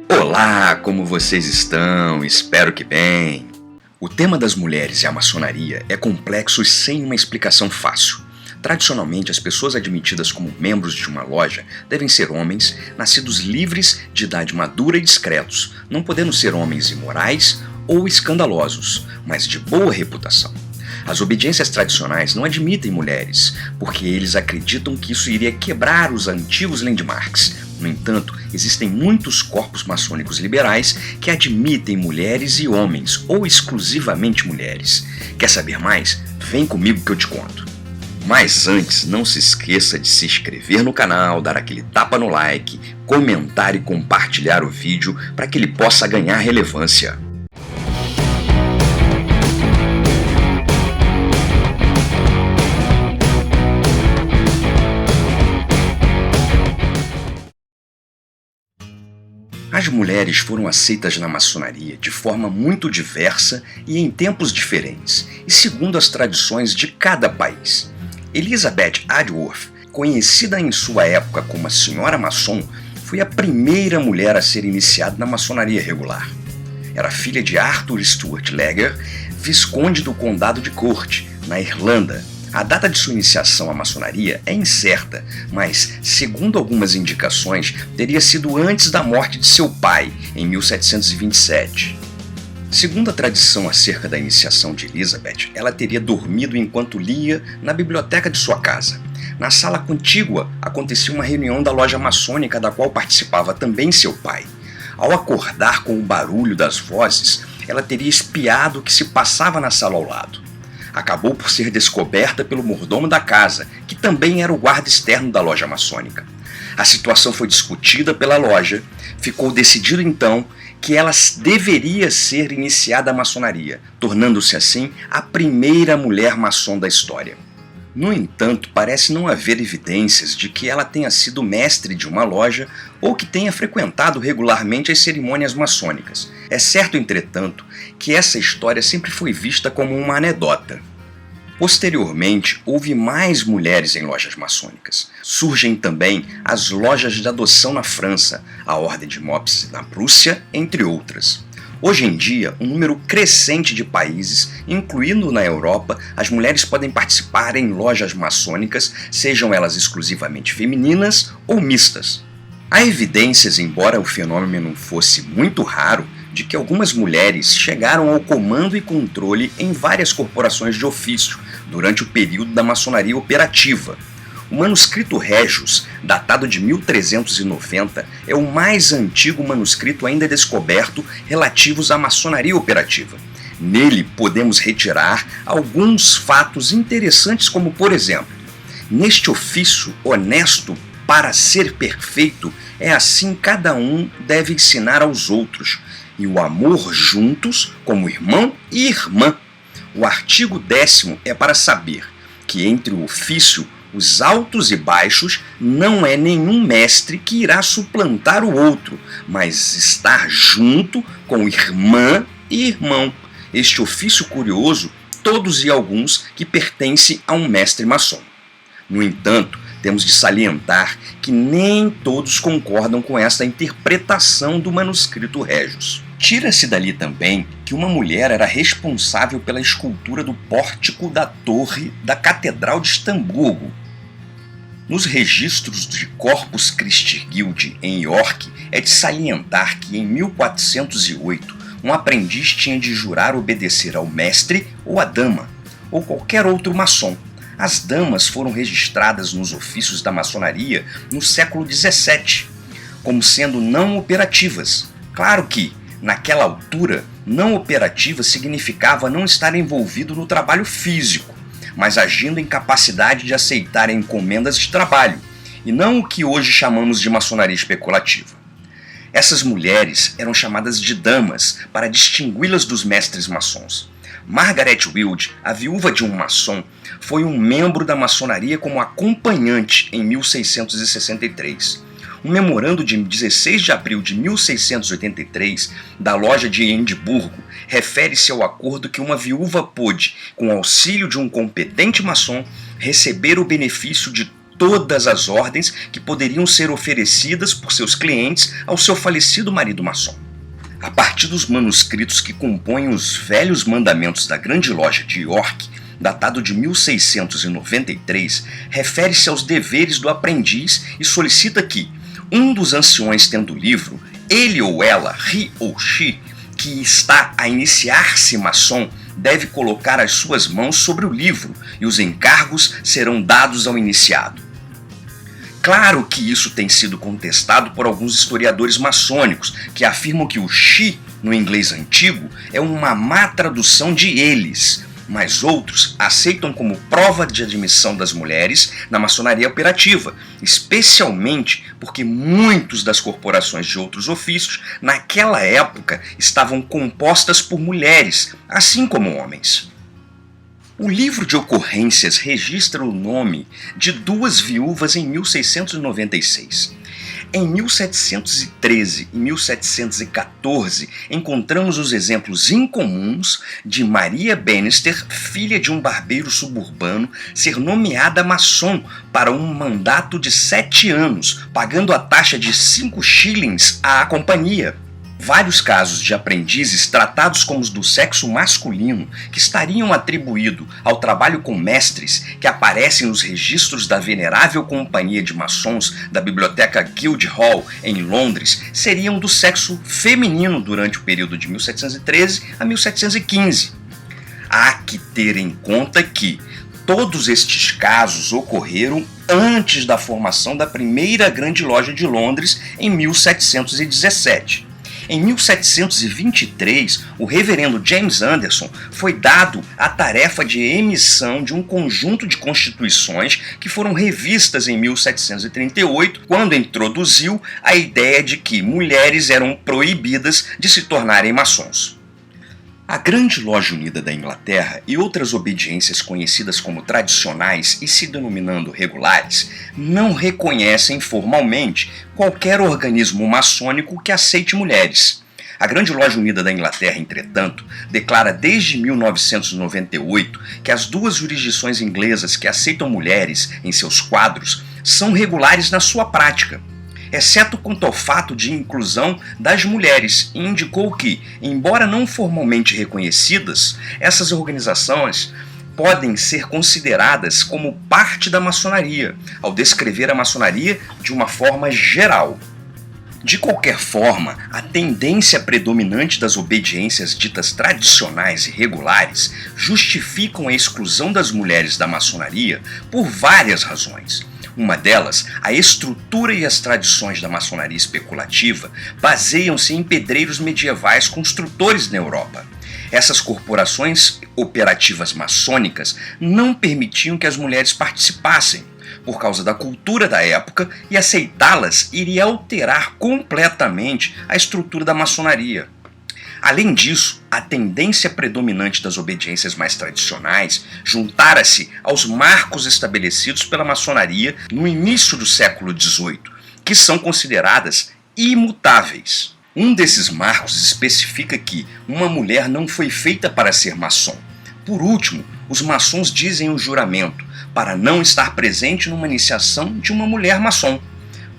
Olá, como vocês estão? Espero que bem. O tema das mulheres e a maçonaria é complexo e sem uma explicação fácil. Tradicionalmente, as pessoas admitidas como membros de uma loja devem ser homens, nascidos livres, de idade madura e discretos, não podendo ser homens imorais ou escandalosos, mas de boa reputação. As obediências tradicionais não admitem mulheres, porque eles acreditam que isso iria quebrar os antigos landmarks. No entanto, existem muitos corpos maçônicos liberais que admitem mulheres e homens, ou exclusivamente mulheres. Quer saber mais? Vem comigo que eu te conto. Mas antes, não se esqueça de se inscrever no canal, dar aquele tapa no like, comentar e compartilhar o vídeo para que ele possa ganhar relevância. As mulheres foram aceitas na maçonaria de forma muito diversa e em tempos diferentes, e segundo as tradições de cada país. Elizabeth Adworth, conhecida em sua época como a Senhora Maçom, foi a primeira mulher a ser iniciada na maçonaria regular. Era filha de Arthur Stuart Lager, visconde do Condado de Cork, na Irlanda. A data de sua iniciação à maçonaria é incerta, mas, segundo algumas indicações, teria sido antes da morte de seu pai, em 1727. Segundo a tradição acerca da iniciação de Elizabeth, ela teria dormido enquanto lia na biblioteca de sua casa. Na sala contígua acontecia uma reunião da loja maçônica da qual participava também seu pai. Ao acordar com o barulho das vozes, ela teria espiado o que se passava na sala ao lado. Acabou por ser descoberta pelo mordomo da casa, que também era o guarda externo da loja maçônica. A situação foi discutida pela loja, ficou decidido então que ela deveria ser iniciada à maçonaria, tornando-se assim a primeira mulher maçom da história. No entanto, parece não haver evidências de que ela tenha sido mestre de uma loja ou que tenha frequentado regularmente as cerimônias maçônicas. É certo, entretanto, que essa história sempre foi vista como uma anedota. Posteriormente, houve mais mulheres em lojas maçônicas. Surgem também as lojas de adoção na França, a Ordem de Mopse na Prússia, entre outras. Hoje em dia, um número crescente de países, incluindo na Europa, as mulheres podem participar em lojas maçônicas, sejam elas exclusivamente femininas ou mistas. Há evidências, embora o fenômeno fosse muito raro, de que algumas mulheres chegaram ao comando e controle em várias corporações de ofício durante o período da maçonaria operativa. O manuscrito Regius, datado de 1390, é o mais antigo manuscrito ainda descoberto relativos à maçonaria operativa. Nele podemos retirar alguns fatos interessantes, como por exemplo: neste ofício honesto para ser perfeito, é assim cada um deve ensinar aos outros, e o amor juntos como irmão e irmã. O artigo 10º é para saber que entre o ofício, os altos e baixos, não é nenhum mestre que irá suplantar o outro, mas estar junto com irmã e irmão. Este ofício curioso, todos e alguns que pertencem a um mestre maçom. No entanto, temos de salientar que nem todos concordam com esta interpretação do manuscrito Regius. Tira-se dali também que uma mulher era responsável pela escultura do pórtico da torre da Catedral de Estamburgo. Nos registros de Corpus Christi Guild em York, é de salientar que em 1408 um aprendiz tinha de jurar obedecer ao mestre ou à dama, ou qualquer outro maçom. As damas foram registradas nos ofícios da maçonaria no século XVII, como sendo não operativas. Claro que, naquela altura, não operativa significava não estar envolvido no trabalho físico, mas agindo em capacidade de aceitar encomendas de trabalho, e não o que hoje chamamos de maçonaria especulativa. Essas mulheres eram chamadas de damas para distingui-las dos mestres maçons. Margaret Wilde, a viúva de um maçom, foi um membro da maçonaria como acompanhante em 1663. Um memorando de 16 de abril de 1683 da loja de Edimburgo refere-se ao acordo que uma viúva pôde, com auxílio de um competente maçom, receber o benefício de todas as ordens que poderiam ser oferecidas por seus clientes ao seu falecido marido maçom. A partir dos manuscritos que compõem os Velhos Mandamentos da Grande Loja de York, datado de 1693, refere-se aos deveres do aprendiz e solicita que um dos anciões tendo o livro, ele ou ela, he ou she, que está a iniciar-se maçom, deve colocar as suas mãos sobre o livro e os encargos serão dados ao iniciado. Claro que isso tem sido contestado por alguns historiadores maçônicos, que afirmam que o she, no inglês antigo, é uma má tradução de eles, mas outros aceitam como prova de admissão das mulheres na maçonaria operativa, especialmente porque muitas das corporações de outros ofícios, naquela época, estavam compostas por mulheres, assim como homens. O livro de ocorrências registra o nome de 2 viúvas em 1696. Em 1713 e 1714, encontramos os exemplos incomuns de Maria Bannister, filha de um barbeiro suburbano, ser nomeada maçom para um mandato de 7 anos, pagando a taxa de 5 shillings à companhia. Vários casos de aprendizes tratados como os do sexo masculino, que estariam atribuídos ao trabalho com mestres, que aparecem nos registros da venerável Companhia de Maçons da Biblioteca Guildhall, em Londres, seriam do sexo feminino durante o período de 1713 a 1715. Há que ter em conta que todos estes casos ocorreram antes da formação da primeira Grande Loja de Londres, em 1717. Em 1723, o reverendo James Anderson foi dado a tarefa de emissão de um conjunto de constituições que foram revistas em 1738, quando introduziu a ideia de que mulheres eram proibidas de se tornarem maçons. A Grande Loja Unida da Inglaterra e outras obediências conhecidas como tradicionais e se denominando regulares não reconhecem formalmente qualquer organismo maçônico que aceite mulheres. A Grande Loja Unida da Inglaterra, entretanto, declara desde 1998 que as 2 jurisdições inglesas que aceitam mulheres em seus quadros são regulares na sua prática, exceto quanto ao fato de inclusão das mulheres, e indicou que, embora não formalmente reconhecidas, essas organizações podem ser consideradas como parte da maçonaria, ao descrever a maçonaria de uma forma geral. De qualquer forma, a tendência predominante das obediências ditas tradicionais e regulares justificam a exclusão das mulheres da maçonaria por várias razões. Uma delas, a estrutura e as tradições da maçonaria especulativa baseiam-se em pedreiros medievais construtores na Europa. Essas corporações operativas maçônicas não permitiam que as mulheres participassem, por causa da cultura da época, e aceitá-las iria alterar completamente a estrutura da maçonaria. Além disso, a tendência predominante das obediências mais tradicionais juntara-se aos marcos estabelecidos pela maçonaria no início do século XVIII, que são consideradas imutáveis. Um desses marcos especifica que uma mulher não foi feita para ser maçom. Por último, os maçons dizem o juramento para não estar presente numa iniciação de uma mulher maçom.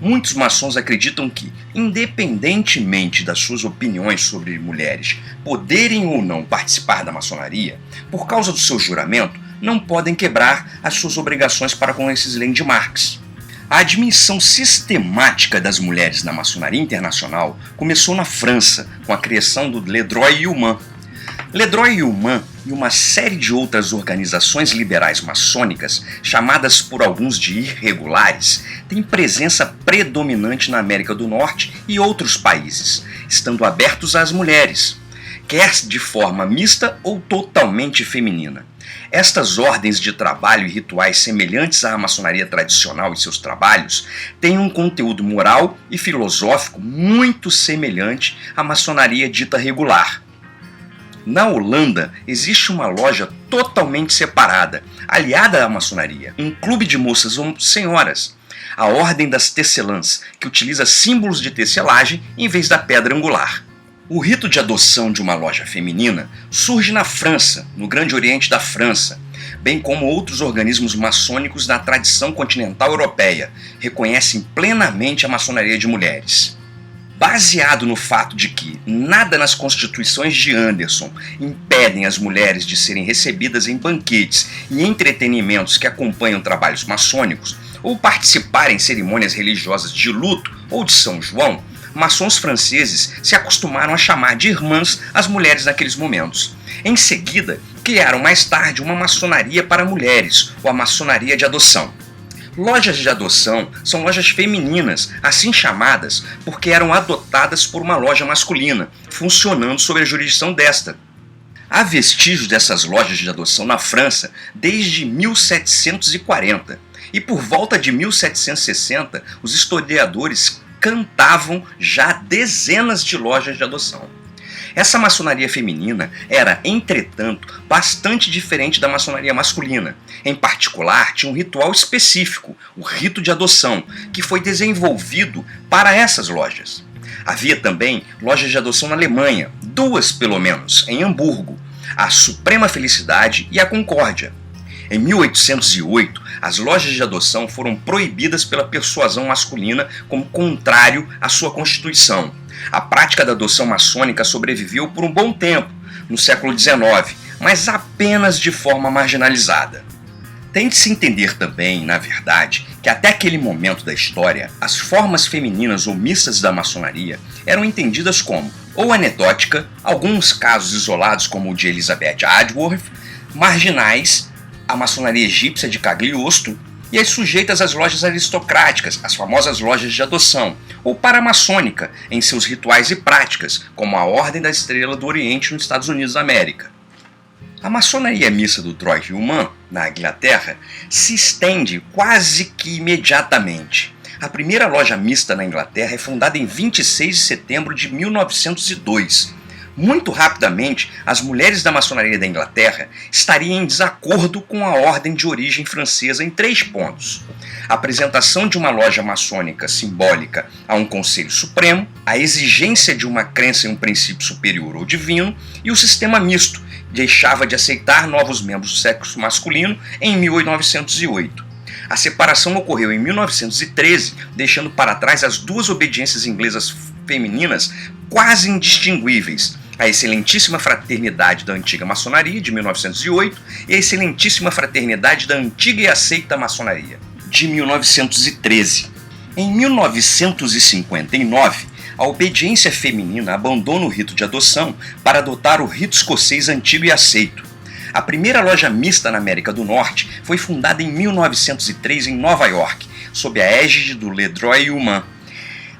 Muitos maçons acreditam que, independentemente das suas opiniões sobre mulheres poderem ou não participar da maçonaria, por causa do seu juramento, não podem quebrar as suas obrigações para com esses landmarks. A admissão sistemática das mulheres na maçonaria internacional começou na França, com a criação do Ledroit-Humain. Ledroit-Humain e uma série de outras organizações liberais maçônicas, chamadas por alguns de irregulares, têm presença predominante na América do Norte e outros países, estando abertos às mulheres, quer de forma mista ou totalmente feminina. Estas ordens de trabalho e rituais semelhantes à maçonaria tradicional e seus trabalhos têm um conteúdo moral e filosófico muito semelhante à maçonaria dita regular. Na Holanda, existe uma loja totalmente separada, aliada à maçonaria, um clube de moças ou senhoras, a Ordem das Tecelãs, que utiliza símbolos de tecelagem em vez da pedra angular. O rito de adoção de uma loja feminina surge na França, no Grande Oriente da França, bem como outros organismos maçônicos na tradição continental europeia, reconhecem plenamente a maçonaria de mulheres. Baseado no fato de que nada nas constituições de Anderson impedem as mulheres de serem recebidas em banquetes e entretenimentos que acompanham trabalhos maçônicos, ou participar em cerimônias religiosas de luto ou de São João, maçons franceses se acostumaram a chamar de irmãs as mulheres naqueles momentos. Em seguida, criaram mais tarde uma maçonaria para mulheres, ou a maçonaria de adoção. Lojas de adoção são lojas femininas, assim chamadas porque eram adotadas por uma loja masculina, funcionando sob a jurisdição desta. Há vestígios dessas lojas de adoção na França desde 1740, e por volta de 1760 os historiadores cantavam já dezenas de lojas de adoção. Essa maçonaria feminina era, entretanto, bastante diferente da maçonaria masculina. Em particular, tinha um ritual específico, o rito de adoção, que foi desenvolvido para essas lojas. Havia também lojas de adoção na Alemanha, 2 pelo menos, em Hamburgo, a Suprema Felicidade e a Concórdia. Em 1808, as lojas de adoção foram proibidas pela persuasão masculina como contrário à sua constituição. A prática da adoção maçônica sobreviveu por um bom tempo, no século XIX, mas apenas de forma marginalizada. Tem de se entender também, na verdade, que até aquele momento da história, as formas femininas ou mistas da maçonaria eram entendidas como ou anedótica, alguns casos isolados como o de Elizabeth Adworth, marginais, a maçonaria egípcia de Cagliostro, e as sujeitas às lojas aristocráticas, as famosas lojas de adoção, ou paramaçônica em seus rituais e práticas, como a Ordem da Estrela do Oriente nos Estados Unidos da América. A maçonaria mista do Droit-Humain, na Inglaterra, se estende quase que imediatamente. A primeira loja mista na Inglaterra é fundada em 26 de setembro de 1902. Muito rapidamente, as mulheres da maçonaria da Inglaterra estariam em desacordo com a ordem de origem francesa em 3 pontos: a apresentação de uma loja maçônica simbólica a um conselho supremo, a exigência de uma crença em um princípio superior ou divino, e o sistema misto, deixava de aceitar novos membros do sexo masculino em 1908. A separação ocorreu em 1913, deixando para trás as 2 obediências inglesas femininas quase indistinguíveis: a Excelentíssima Fraternidade da Antiga Maçonaria, de 1908, e a Excelentíssima Fraternidade da Antiga e Aceita Maçonaria, de 1913. Em 1959, a obediência feminina abandona o rito de adoção para adotar o rito escocês antigo e aceito. A primeira loja mista na América do Norte foi fundada em 1903 em Nova York, sob a égide do Le Droit-Humain.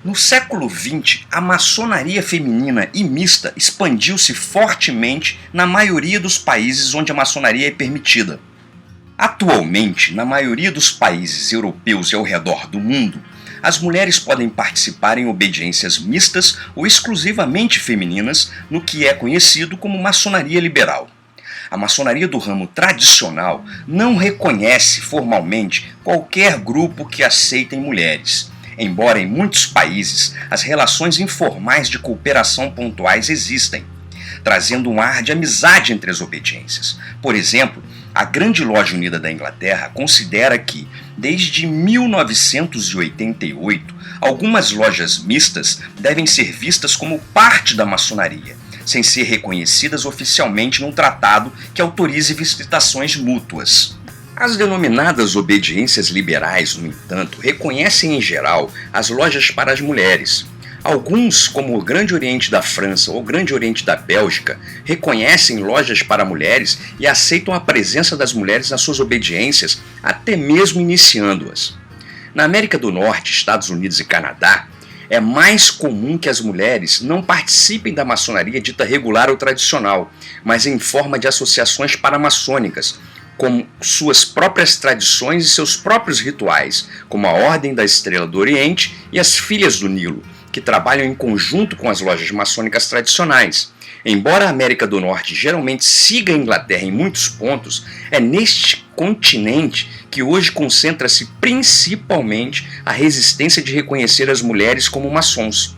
No século XX, a maçonaria feminina e mista expandiu-se fortemente na maioria dos países onde a maçonaria é permitida. Atualmente, na maioria dos países europeus e ao redor do mundo, as mulheres podem participar em obediências mistas ou exclusivamente femininas no que é conhecido como maçonaria liberal. A maçonaria do ramo tradicional não reconhece formalmente qualquer grupo que aceitem mulheres, embora em muitos países as relações informais de cooperação pontuais existem, trazendo um ar de amizade entre as obediências. Por exemplo, a Grande Loja Unida da Inglaterra considera que, desde 1988, algumas lojas mistas devem ser vistas como parte da maçonaria, sem ser reconhecidas oficialmente num tratado que autorize visitações mútuas. As denominadas obediências liberais, no entanto, reconhecem em geral as lojas para as mulheres. Alguns, como o Grande Oriente da França ou o Grande Oriente da Bélgica, reconhecem lojas para mulheres e aceitam a presença das mulheres nas suas obediências, até mesmo iniciando-as. Na América do Norte, Estados Unidos e Canadá, é mais comum que as mulheres não participem da maçonaria dita regular ou tradicional, mas em forma de associações paramaçônicas, com suas próprias tradições e seus próprios rituais, como a Ordem da Estrela do Oriente e as Filhas do Nilo, que trabalham em conjunto com as lojas maçônicas tradicionais. Embora a América do Norte geralmente siga a Inglaterra em muitos pontos, é neste continente que hoje concentra-se principalmente a resistência de reconhecer as mulheres como maçons.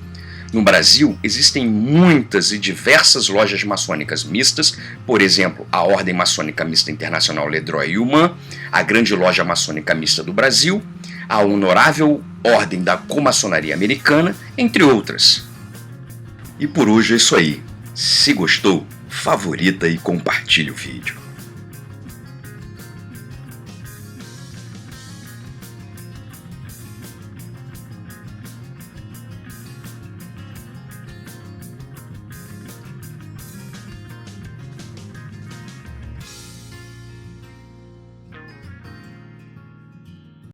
No Brasil, existem muitas e diversas lojas maçônicas mistas, por exemplo, a Ordem Maçônica Mista Internacional Ledroit Humain, a Grande Loja Maçônica Mista do Brasil, a Honorável Ordem da Comaçonaria Americana, entre outras. E por hoje é isso aí. Se gostou, favorita e compartilhe o vídeo.